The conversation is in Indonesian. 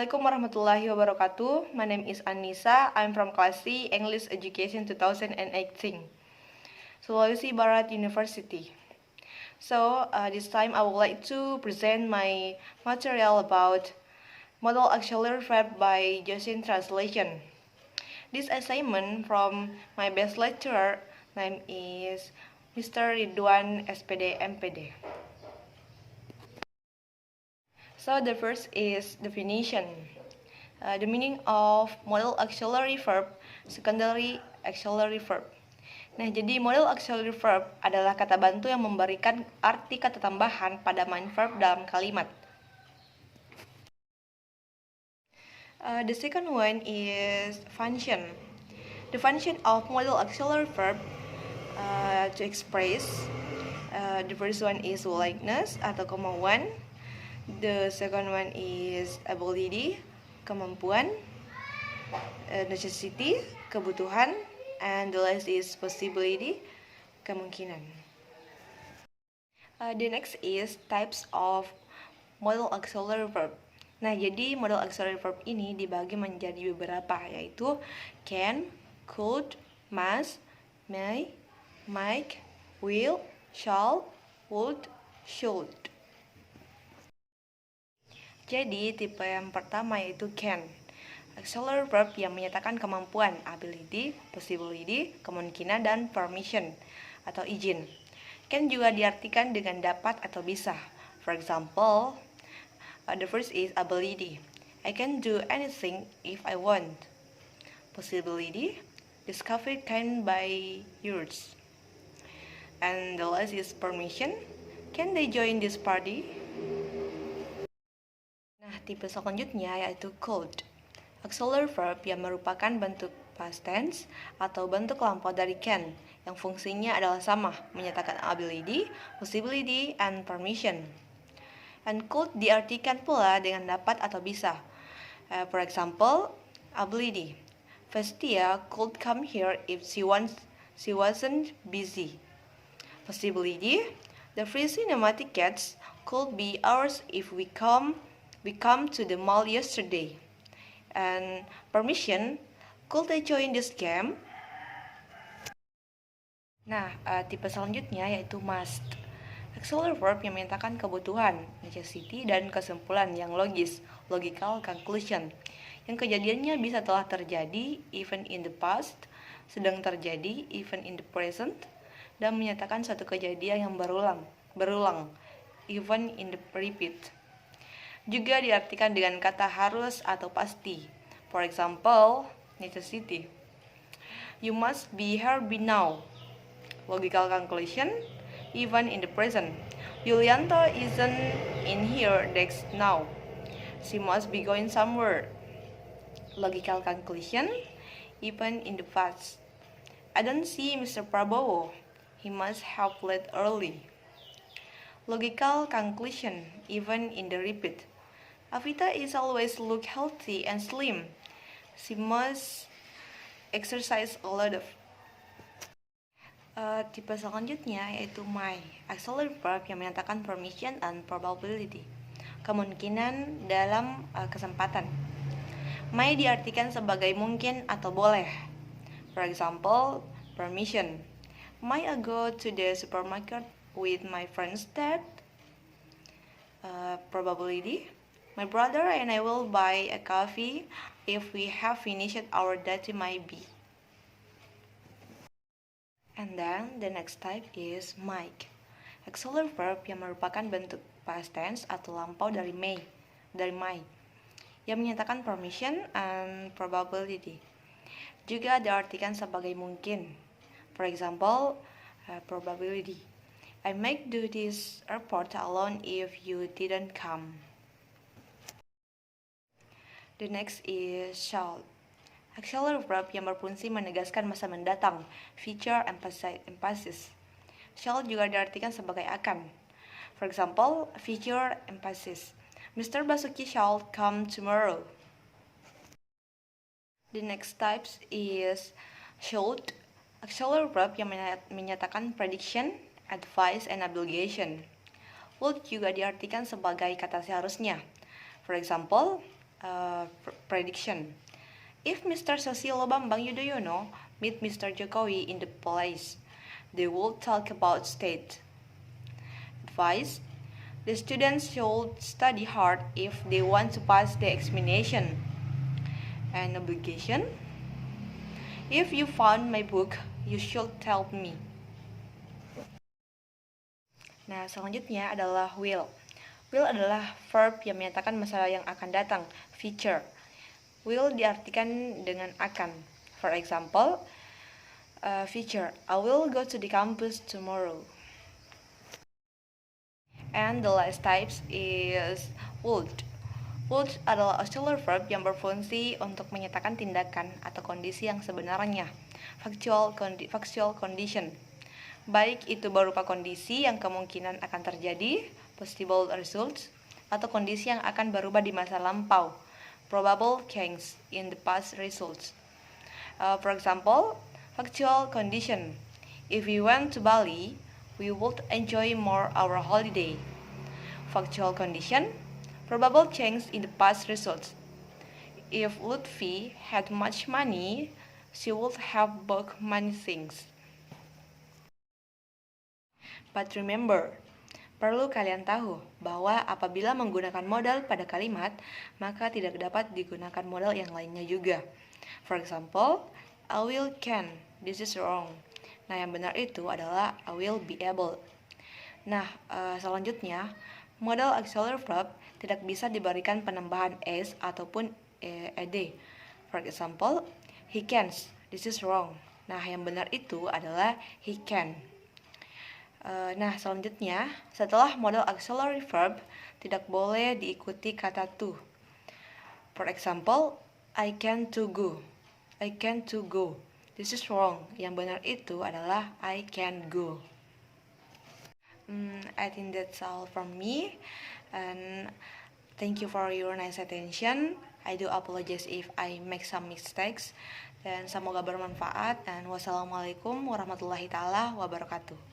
Assalamualaikum warahmatullahi wabarakatuh. My name is Anissa. I'm from Class C, English Education 2018, Sulawesi Barat University. This time I would like to present my material about modal auxiliary verb by Joseon Translation. This assignment from my best lecturer name is Mr. Ridwan SPD MPD. So the first is definition. The meaning of modal auxiliary verb, secondary auxiliary verb. Nah, jadi modal auxiliary verb adalah kata bantu yang memberikan arti kata tambahan pada main verb dalam kalimat. The second one is function. The function of modal auxiliary verb to express. The first one is willingness atau kemauan. The second one is ability, kemampuan. Necessity, kebutuhan. And the last is possibility, kemungkinan. The next is types of modal auxiliary verb. Nah, jadi modal auxiliary verb ini dibagi menjadi beberapa, yaitu can, could, must, may, might, will, shall, would, should. Jadi, tipe yang pertama yaitu can. Auxiliary verb yang menyatakan kemampuan, ability, possibility, kemungkinan, dan permission atau izin. Can juga diartikan dengan dapat atau bisa. For example, the first is ability. I can do anything if I want. Possibility, discovery can by yours. And the last is permission. Can they join this party? Nah, tipe selanjutnya yaitu could. Auxiliary verb yang merupakan bentuk past tense atau bentuk lampau dari can, yang fungsinya adalah sama, menyatakan ability, possibility, and permission. And could diartikan pula dengan dapat atau bisa. For example, ability. Vestia could come here if she wasn't busy. Possibility. The free cinema tickets could be ours if we come to the mall yesterday. And permission, could I join this game? Nah, tipe selanjutnya yaitu must. Auxiliary verb yang menyatakan kebutuhan, necessity, dan kesimpulan yang logis, logical conclusion. Yang kejadiannya bisa telah terjadi, even in the past, sedang terjadi, even in the present, dan menyatakan suatu kejadian yang berulang, even in the repeat. Juga diartikan dengan kata harus atau pasti. For example, necessity. You must be here by now. Logical conclusion, even in the present. Yulianto isn't in here next now. She must be going somewhere. Logical conclusion, even in the past. I don't see Mr. Prabowo. He must have left early. Logical conclusion, even in the repeat. Avita is always look healthy and slim. She must exercise a lot of. Tipe selanjutnya yaitu may. Auxiliary verb yang menyatakan permission and probability. Kemungkinan dalam kesempatan. May diartikan sebagai mungkin atau boleh. For example, permission. May I go to the supermarket with my friend's dad? Probability. My brother and I will buy a coffee if we have finished our dirty maybe. And then the next type is might. Auxiliary verb yang merupakan bentuk past tense atau lampau dari may, yang menyatakan permission and probability. Juga diartikan sebagai mungkin. For example, probability. I might do this airport alone if you didn't come. The next is shall. Auxiliary verb yang berfungsi menegaskan masa mendatang, future emphasis. Shall juga diartikan sebagai akan. For example, future emphasis. Mr. Basuki shall come tomorrow. The next type is should. Auxiliary verb yang menyatakan prediction, advice, and obligation. Would juga diartikan sebagai kata seharusnya. For example, prediction. If Mr. Susilo Bambang Yudhoyono meet Mr. Jokowi in the palace, they will talk about state. Advice: the students should study hard if they want to pass the examination. An obligation: if you found my book, you should tell me. Nah, selanjutnya adalah will. Will adalah verb yang menyatakan masa yang akan datang, future. Will diartikan dengan akan. For example, future, I will go to the campus tomorrow. And the last types is would. Would adalah auxiliary verb yang berfungsi untuk menyatakan tindakan atau kondisi yang sebenarnya, factual condition. Baik itu berupa kondisi yang kemungkinan akan terjadi, possible results, atau kondisi yang akan berubah di masa lampau, probable change in the past results. For example, factual condition: if we went to Bali, we would enjoy more our holiday. Factual condition: probable change in the past results: if Lutfi had much money, she would have bought many things. But remember, perlu kalian tahu bahwa apabila menggunakan modal pada kalimat, maka tidak dapat digunakan modal yang lainnya juga. For example, I will can, this is wrong. Nah, yang benar itu adalah I will be able. Nah, selanjutnya, modal auxiliary verb tidak bisa diberikan penambahan s ataupun ed. For example, he can, this is wrong. Nah, yang benar itu adalah he can. Nah, selanjutnya, setelah modal auxiliary verb, tidak boleh diikuti kata to. For example, I can to go. I can to go. This is wrong. Yang benar itu adalah I can go. I think that's all from me. And thank you for your nice attention. I do apologize if I make some mistakes. Dan semoga bermanfaat. Dan wassalamualaikum warahmatullahi taala wabarakatuh.